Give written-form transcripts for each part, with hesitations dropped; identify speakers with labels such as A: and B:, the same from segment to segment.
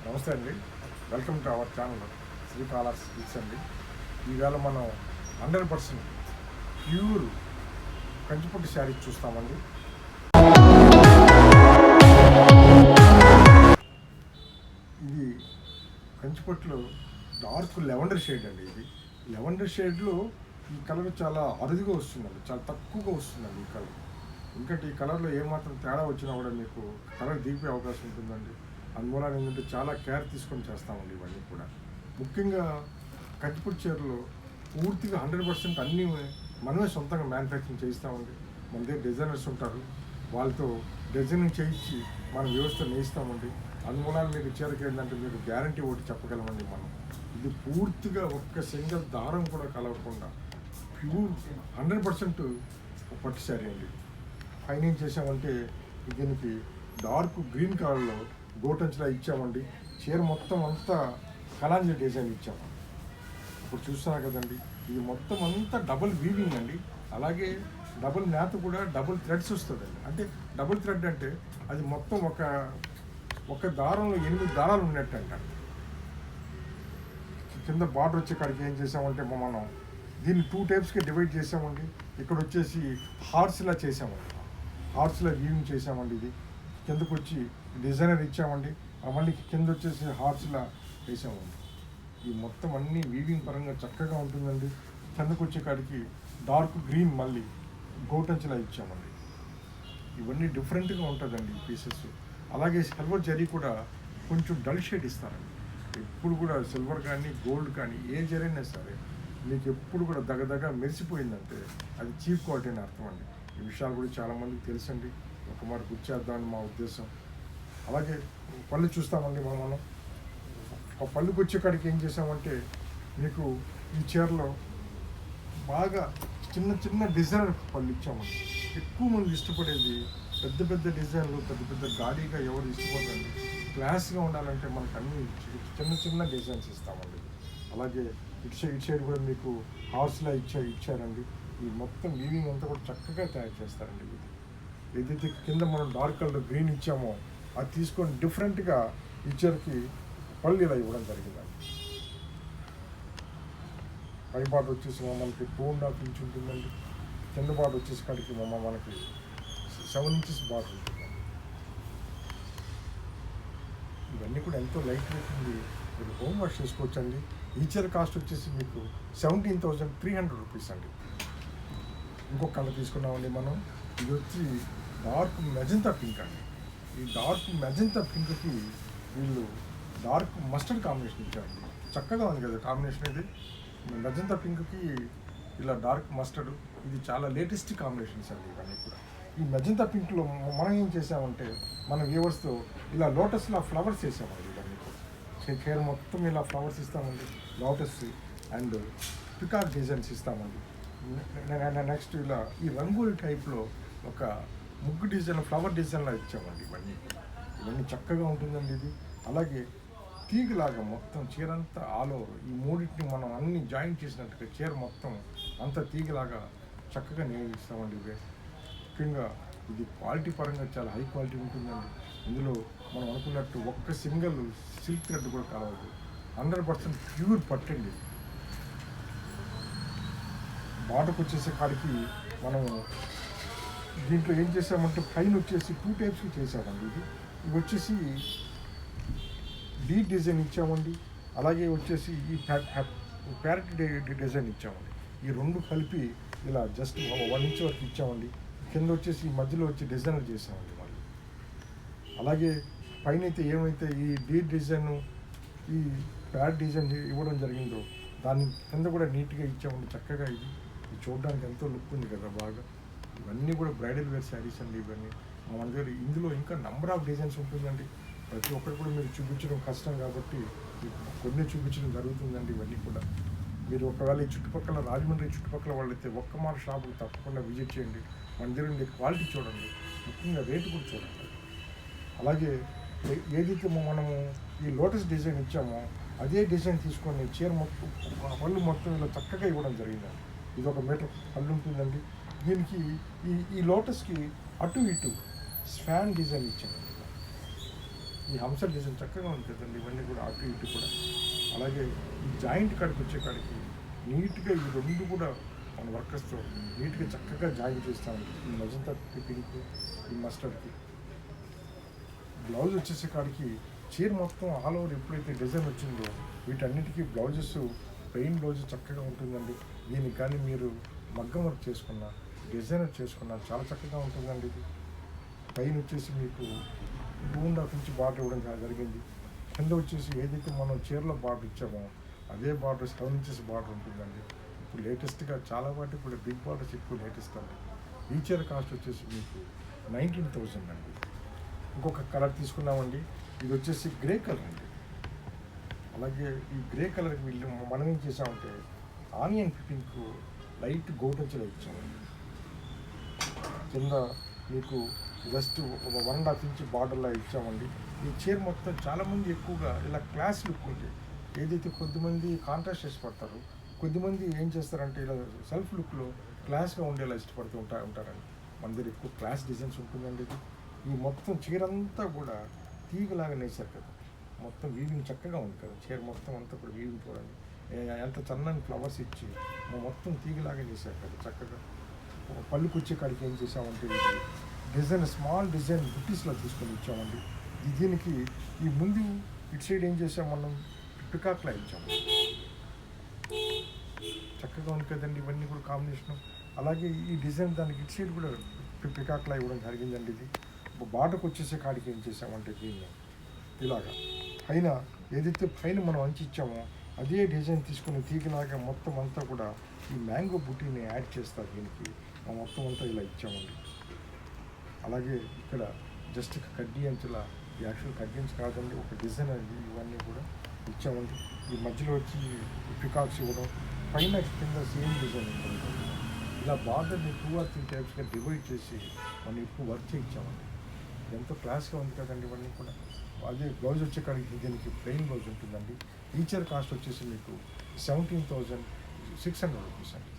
A: నమస్తే అండి. Welcome to our channel Srikalahasti speaks అండి. ఈవేళ మనం 100% ప్యూర్ కంచిపట్టు శారీ చూస్తామండి. ఇది కంచిపట్టులో డార్క్ లెవెండర్ షేడ్ అండి. ఇది లెవెండర్ షేడ్లో ఈ కలర్ చాలా అరుదుగా వస్తుందండి, చాలా తక్కువగా వస్తుందండి ఈ కలర్. ఎందుకంటే ఈ కలర్లో ఏమాత్రం తేడా వచ్చినా కూడా మీకు కలర్ దిగిపోయే అవకాశం ఉంటుందండి. అందువల్ల ఏంటంటే చాలా కేర్ తీసుకొని చేస్తామండి ఇవన్నీ కూడా. ముఖ్యంగా కంచిపట్టు చీరలు పూర్తిగా 100% అన్నీ మనమే సొంతంగా మ్యానుఫ్యాక్చరింగ్ చేయిస్తామండి. మన దగ్గర డిజైనర్స్ ఉంటారు, వాళ్ళతో డిజైనింగ్ చేయించి మన వ్యవస్థ నేయిస్తామండి. అందువల్ల మీకు చీరకి ఏంటంటే మీకు గ్యారంటీ ఒకటి చెప్పగలమండి మనం. ఇది పూర్తిగా ఒక్క సింగిల్ దారం కూడా కలవకుండా ప్యూర్ 100% పట్టు శారీ అండి. పైన ఏం చేసామంటే దీనికి డార్క్ గ్రీన్ కలర్లో గోటంచులా ఇచ్చామండి. చీర మొత్తం అంతా కలాంజీ డిజైన్ ఇచ్చాము. ఇప్పుడు చూస్తున్నారు కదండి, ఇది మొత్తం అంతా డబుల్ వీవింగ్ అండి. అలాగే డబుల్ నేత కూడా డబుల్ థ్రెడ్స్ వస్తుందండి. అంటే డబుల్ థ్రెడ్ అంటే అది మొత్తం ఒక దారంలో 8 దారాలు ఉన్నట్టు అంటారు. కింద బార్డర్ వచ్చే కాడికి ఏం చేసామంటే మనం దీన్ని 2 టైప్స్కి డివైడ్ చేసామండి. ఇక్కడ వచ్చేసి హార్స్లా చేసామండి, హార్స్లా వీవింగ్ చేసామండి. ఇది కిందకు వచ్చి డిజైనర్ ఇచ్చామండి, మళ్ళీ కింద వచ్చేసి హార్స్లా వేసామండి. ఈ మొత్తం అన్నీ వీవింగ్ పరంగా చక్కగా ఉంటుందండి. కిందకు వచ్చే కాడికి డార్క్ గ్రీన్ మళ్ళీ గోటంచులా ఇచ్చామండి. ఇవన్నీ డిఫరెంట్గా ఉంటుందండి ఈ పీసెస్. అలాగే సిల్వర్ జరీ కూడా కొంచెం డల్ షేడ్ ఇస్తారండి. ఎప్పుడు కూడా సిల్వర్ కానీ గోల్డ్ కానీ ఏ జరీ అయినా సరే మీకు ఎప్పుడు కూడా దగ్గర మెరిసిపోయిందంటే అది చీప్ క్వాలిటీ అని అర్థం అండి. ఈ విషయాలు కూడా చాలామందికి తెలుసండి, ఒక మాట గుర్చేద్దామని మా ఉద్దేశం. అలాగే పళ్ళు చూస్తామండి మనం. ఆ పళ్ళుకి వచ్చే కాడికి ఏం చేసామంటే మీకు ఈ చీరలో బాగా చిన్న చిన్న డిజైనర్ పళ్ళు ఇచ్చామండి. ఎక్కువ మంది ఇష్టపడేది పెద్ద డిజైన్లు, పెద్ద గాడీగా ఎవరు ఇష్టపడరండి. క్లాస్గా ఉండాలంటే మనకు అన్ని చిన్న డిజైన్స్ ఇస్తామండి. అలాగే ఇటు సైడ్ కూడా మీకు హార్స్లా ఇచ్చారండి. ఈ మొత్తం వీవింగ్ అంతా కూడా చక్కగా తయారు చేస్తారండి. ఇది ఏదైతే కింద మనం డార్క్ కలర్ గ్రీన్ ఇచ్చామో అది తీసుకొని డిఫరెంట్గా ఈ చీరకి పళ్ళు ఇలా ఇవ్వడం జరిగిందండి. పై బాట వచ్చేసి మనకి 2.5 ఇంచ్ ఉంటుందండి. కింద బాట వచ్చేసి కాడికి మనకి 7 inches బాట ఉంటుందండి. ఇవన్నీ కూడా ఎంతో లైట్ వెయిట్ ఉంది, మీరు హోమ్ వాష్ చేసుకోవచ్చండి. ఈ చీర కాస్ట్ వచ్చేసి మీకు 17,300 రూపీస్ అండి. ఇంకొక కలర్ తీసుకున్నామండి మనం. ఇది వచ్చి డార్క్ మెజంతా పింక్ అండి. ఈ డార్క్ మెజంతా పింక్కి వీళ్ళు డార్క్ మస్టర్డ్ కాంబినేషన్ ఇచ్చారండి. చక్కగా ఉంది కదా కాంబినేషన్. ఇది మెజంతా పింక్కి ఇలా డార్క్ మస్టర్డ్, ఇది చాలా లేటెస్ట్ కాంబినేషన్స్ అండి ఇవన్నీ కూడా. ఈ మెజంతా పింక్లో మనం ఏం చేసామంటే మన వ్యూవర్స్తో ఇలా లోటస్లో ఫ్లవర్స్ వేసామండి. ఇవన్నీ కూడా చీర మొత్తం ఇలా ఫ్లవర్స్ ఇస్తామండి, లోటస్ అండ్ పికాక్ డిజైన్స్ ఇస్తామండి. నెక్స్ట్ ఇలా ఈ రంగోలి టైప్లో ఒక ముగ్గు డిజైన్, ఫ్లవర్ డిజైన్లా ఇచ్చామండి. ఇవన్నీ చక్కగా ఉంటుందండి ఇది. అలాగే తీగలాగా మొత్తం చీర అంతా ఆల్ ఓవర్ ఈ మూడింటిని మనం అన్ని జాయింట్ చేసినట్టుగా చీర మొత్తం అంతా తీగలాగా చక్కగా నేర్పిస్తామండి. ఇవే ముఖ్యంగా ఇది క్వాలిటీ పరంగా చాలా హై క్వాలిటీ ఉంటుందండి. ఇందులో మనం అనుకున్నట్టు ఒక్క సింగిల్ సిల్క్ థ్రెడ్ కూడా కలవదు. 100% ప్యూర్ పట్టండి. బాటకు వచ్చేసే కాడికి మనము దీంట్లో ఏం చేసామంటే పైన వచ్చేసి 2 టైప్స్కి చేసామండి. ఇవి వచ్చేసి డీప్ డిజైన్ ఇచ్చామండి. అలాగే వచ్చేసి ఈ ప్యారెట్ డిజైన్ ఇచ్చామండి. ఈ రెండు కలిపి ఇలా జస్ట్ 1 inch వరకు ఇచ్చామండి. కింద వచ్చేసి ఈ మధ్యలో వచ్చి డిజైనర్ చేసామండి మళ్ళీ. అలాగే పైన అయితే ఏమైతే ఈ డీప్ డిజైన్, ఈ ప్యారెట్ డిజైన్ ఇవ్వడం జరిగిందో దాన్ని కింద కూడా నీట్గా ఇచ్చామండి. చక్కగా ఇది చూడడానికి ఎంతో లుక్ ఉంది కదా బాగా. ఇవన్నీ కూడా బ్రైడల్ వేర్ శారీస్ అండి. ఇవన్నీ మన దగ్గర ఇందులో ఇంకా నెంబర్ ఆఫ్ డిజైన్స్ ఉంటుందండి. ప్రతి ఒక్కరు కూడా మీరు చూపించడం కష్టం కాబట్టి కొన్ని చూపించడం జరుగుతుందండి. ఇవన్నీ కూడా మీరు ఒకవేళ ఈ చుట్టుపక్కల రాజమండ్రి చుట్టుపక్కల వాళ్ళైతే ఒక్క మాట షాపుకి తప్పకుండా విజిట్ చేయండి. మన దగ్గర ఉండే క్వాలిటీ చూడండి, ముఖ్యంగా రేటు కూడా చూడండి. అలాగే ఏదైతే మనము ఈ లోటస్ డిజైన్ ఇచ్చామో అదే డిజైన్ తీసుకొని చీర మొత్తం పళ్ళు మొత్తం ఇలా చక్కగా ఇవ్వడం జరిగిందండి. ఇది 1 మీటర్ పళ్ళు ఉంటుందండి. దీనికి ఈ లోటస్కి అటు ఇటు స్పాన్ డిజైన్ ఇచ్చామండి. ఈ హంస డిజైన్ చక్కగా ఉంది కదండి, ఇవన్నీ కూడా అటు ఇటు కూడా. అలాగే ఈ జాయింట్ కాడికి వచ్చే కాడికి నీట్గా ఈ రెండు కూడా మన వర్కర్స్తో నీట్గా చక్కగా జాయిన్ చేస్తామండి. ఈ మజంతా పింక్, ఈ మస్టర్డ్కి. బ్లౌజ్ వచ్చేసే కాడికి చీర మొత్తం ఆల్ ఓవర్ ఎప్పుడైతే డిజైన్ వచ్చిందో వీటన్నిటికీ బ్లౌజెస్ ప్లెయిన్ బ్లౌజ్ చక్కగా ఉంటుందండి. దీనికి కానీ మీరు మగ్గం వర్క్ చేసుకున్న, డిజైనర్ చేసుకున్న చాలా చక్కగా ఉంటుందండి. ఇది పైన వచ్చేసి మీకు 2.5 ఇంచ్ బార్డర్ ఇవ్వడం జరిగింది. కింద వచ్చేసి ఏదైతే మనం చీరలో బార్డర్ ఇచ్చామో అదే బార్డర్ 7 ఇంచెస్ బార్డర్ ఉంటుందండి. ఇప్పుడు లేటెస్ట్గా చాలా వాటికి కూడా బిగ్ బార్డర్స్ ఎక్కువ లేటెస్ట్ అండి. ఈ చీర కాస్ట్ వచ్చేసి మీకు 19,000 అండి. ఇంకొక కలర్ తీసుకున్నామండి, ఇది వచ్చేసి గ్రే కలర్ అండి. అలాగే ఈ గ్రే కలర్కి వీళ్ళు మనం ఏం చేసామంటే ఆనియన్ పింక్ లైట్ గోటంచులో ఇచ్చామండి. కింద మీకు జస్ట్ 1.5 ఇంచ్ బార్డర్లా ఇచ్చామండి. ఈ చీర మొత్తం చాలామంది ఎక్కువగా ఇలా క్లాస్ లుక్ ఉంది. ఏదైతే కొద్దిమంది కాంట్రాస్ట్ ఇష్టపడతారు, కొద్దిమంది ఏం చేస్తారంటే ఇలా సెల్ఫ్ లుక్లో క్లాస్గా ఉండేలా ఇష్టపడుతూ ఉంటారండి. మన దగ్గర ఎక్కువ క్లాస్ డిజైన్స్ ఉంటుందండి. ఇది ఈ మొత్తం చీర అంతా కూడా తీగలాగా నేసారు కదా, మొత్తం వీవింగ్ చక్కగా ఉంది కదా. చీర మొత్తం అంతా కూడా వీవింగ్ చూడండి, ఎంత చన్నని ఫ్లవర్స్ ఇచ్చి మొత్తం తీగలాగా నేసారు కదా చక్కగా. పళ్ళుకి వచ్చే కాడికి ఏం చేసామంటే ఇది డిజైన్ స్మాల్ డిజైన్ బుట్టీస్లో తీసుకొని ఇచ్చామండి. దీనికి ఈ ముందు ఇటు సైడ్ ఏం చేసాం మనం పికాక్లా ఇచ్చాము, చక్కగా ఉంది కదండి. ఇవన్నీ కూడా కాంబినేషన్. అలాగే ఈ డిజైన్ దానికి ఇటు సైడ్ కూడా పికాక్లా ఇవ్వడం జరిగిందండి. ఇది బాటకు వచ్చేసే కాడికి ఏం చేసామంటే దీన్ని ఇలాగా పైన ఏదైతే పైన మనం అంచి ఇచ్చామో అదే డిజైన్ తీసుకుని తీగలాగా మొత్తం అంతా కూడా ఈ మ్యాంగో బుట్టీని యాడ్ చేస్తారు దీనికి. మొత్తం అంతా ఇలా ఇచ్చామండి. అలాగే ఇక్కడ జస్ట్ కడ్డీ అంచుల యాక్చువల్ కడ్డీ అంచు కాదండి, ఒక డిజైన్ అది ఇవన్నీ కూడా ఇచ్చామండి. ఈ మధ్యలో వచ్చి పికాక్స్ ఇవ్వడం, పైన కింద సేమ్ డిజైన్ ఉంటుంది. ఇలా బార్డర్ని 2 or 3 టైప్స్గా డివైడ్ చేసి మనం ఎక్కువ వర్క్ చేయించామండి. ఎంతో క్లాస్గా ఉంది కదండి ఇవన్నీ కూడా. అదే బ్లౌజ్ వచ్చే కాడికి దీనికి ప్లెయిన్ బ్లౌజ్ ఉంటుందండి. ఈ చీర కాస్ట్ వచ్చేసి మీకు 17,600 రూపీస్ అండి.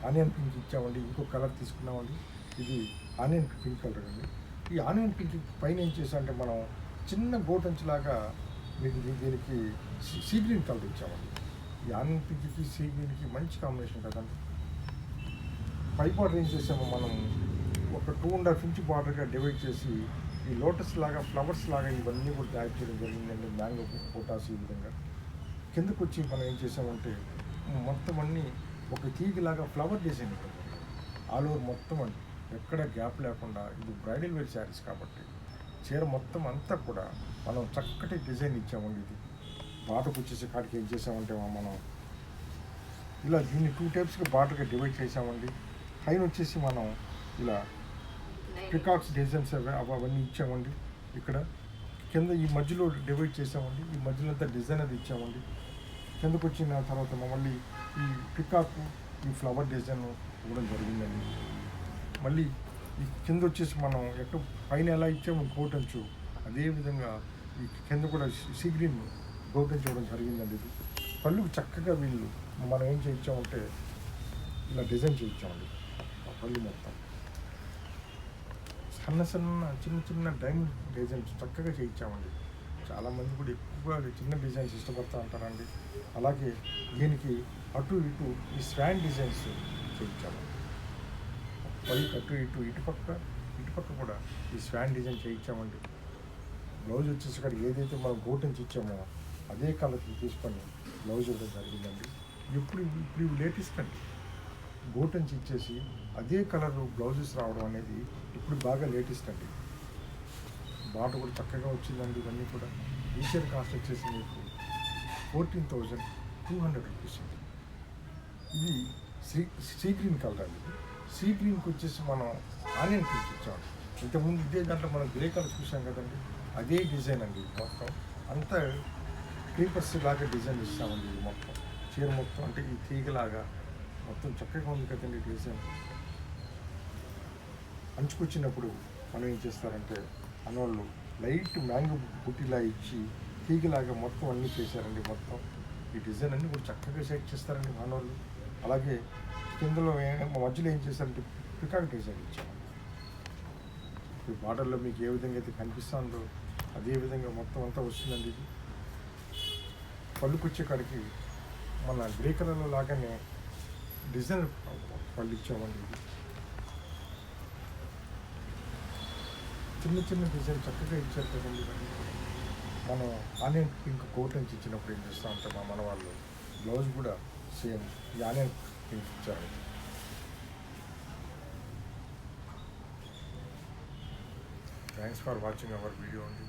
A: ఆనియన్ పింక్ ఇచ్చామండి. ఇంకో కలర్ తీసుకున్నామండి, ఇది ఆనియన్ పింక్ కలర్ అండి. ఈ ఆనియన్ పింక్ పైన ఏం చేసామంటే మనం చిన్న గోటంచులాగా మీకు దీనికి సీ గ్రీన్ కలర్ ఇచ్చామండి. ఈ ఆనియన్ పింక్కి సీ గ్రీన్కి మంచి కాంబినేషన్ కదండి. పై బార్డర్ ఏం చేసామో మనం ఒక 2.5 ఇంచ్ బార్డర్గా డివైడ్ చేసి ఈ లోటస్ లాగా ఫ్లవర్స్ లాగా ఇవన్నీ కూడా యాడ్ చేయడం జరిగిందండి. మ్యాంగో ఫోటాస్ ఈ విధంగా. కిందకు వచ్చి మనం ఏం చేసామంటే మొత్తం అన్నీ ఒక తీగలాగా ఫ్లవర్ డిజైన్ ఉంటుంది ఆల్ ఓవర్ మొత్తం అండి, ఎక్కడ గ్యాప్ లేకుండా. ఇది బ్రైడల్ వేర్ శారీస్ కాబట్టి చీర మొత్తం అంతా కూడా మనం చక్కటి డిజైన్ ఇచ్చామండి. ఇది బాటకు వచ్చేసే కాడికి ఏం చేసామంటే మనం ఇలా దీన్ని 2 టైప్స్గా బాటర్గా డివైడ్ చేసామండి. పైన వచ్చేసి మనం ఇలా పికాక్స్ డిజైన్స్ అవన్నీ ఇచ్చామండి. ఇక్కడ కింద ఈ మధ్యలో డివైడ్ చేసామండి. ఈ మధ్యలో అంతా డిజైన్ అది ఇచ్చామండి. కిందకు వచ్చిన తర్వాత మళ్ళీ ఈ పికాక్ ఈ ఫ్లవర్ డిజైన్ ఇవ్వడం జరిగిందండి. మళ్ళీ ఈ కింద వచ్చేసి మనం ఎక్కడ పైన ఎలా ఇచ్చామో గోటంచు అదేవిధంగా ఈ కింద కూడా సీ గ్రీన్ గోటంచు ఇవ్వడం జరిగిందండి. ఇది పళ్ళు చక్కగా వీళ్ళు మనం ఏం చేయించామంటే ఇలా డిజైన్ చేయించామండి. ఆ పళ్ళు మొత్తం చిన్న చిన్న డైమండ్ డిజైన్స్ చక్కగా చేయించామండి. చాలామంది కూడా ఎక్కువగా చిన్న డిజైన్స్ ఇష్టపడుతూ ఉంటారండి. అలాగే దీనికి అటు ఇటు ఈ స్వాన్ డిజైన్స్ చేయించాము. పైకి అటు ఇటుపక్క కూడా ఈ స్వాన్ డిజైన్ చేయించామండి. బ్లౌజ్ వచ్చేసి ఇక్కడ ఏదైతే మనం గోటెన్స్ ఇచ్చామో అదే కలర్కి తీసుకొని బ్లౌజ్ ఇవ్వడం జరిగిందండి. ఇప్పుడు ఇవి లేటెస్ట్ అండి. గోటెన్స్ ఇచ్చేసి అదే కలర్ బ్లౌజెస్ రావడం అనేది ఇప్పుడు బాగా లేటెస్ట్ అండి. బాట కూడా చక్కగా వచ్చిందండి. ఇవన్నీ కూడా ఈ చీర కాస్ట్ వచ్చేసి మీకు 14,200 రూపీస్ అండి. ఇది సీ గ్రీన్ కలర్ అండి. సీ గ్రీన్కి వచ్చేసి మనం ఆనియన్ పింక్ ఇచ్చామండి. ఇంతకుముందు ఇదే దాంట్లో మనం గ్రే కలర్ చూసాం కదండి, అదే డిజైన్ అండి. మొత్తం అంతా క్రీపర్స్ లాగా డిజైన్ ఇస్తామండి. ఇది మొత్తం చీర మొత్తం అంటే ఈ తీగలాగా మొత్తం చక్కగా ఉంది కదండి డిజైన్. అంచుకొచ్చినప్పుడు మనం ఏం చేస్తారంటే మనోళ్ళు లైట్ మ్యాంగో బుట్టిలా ఇచ్చి తీగలాగా మొత్తం అన్నీ చేశారండి. మొత్తం ఈ డిజైన్ అన్నీ కూడా చక్కగా సెట్ చేస్తారండి మనోళ్ళు. అలాగే కిందలో మధ్యలో ఏం చేశారంటే పికాక్ డిజైన్ ఇచ్చామండి. ఈ బార్డర్లో మీకు ఏ విధంగా అయితే కనిపిస్తుందో అదే విధంగా మొత్తం అంతా వస్తుందండి. ఇది పళ్ళుకి వచ్చే కాడికి మన గ్రే కలర్లో లాగానే డిజైనర్ పళ్ళు ఇచ్చామండి. ఇది చిన్న చిన్న డిజైన్ చక్కగా ఇచ్చారు కదండి. మనం ఆనియన్ పింక్ కోట్ నుంచి ఇచ్చినప్పుడు ఏం చేస్తూ ఉంటాం మన వాళ్ళు బ్లౌజ్ కూడా సేమ్ ఈ ఆనియన్ పింక్ ఇచ్చారు. Thanks for watching our video అండి.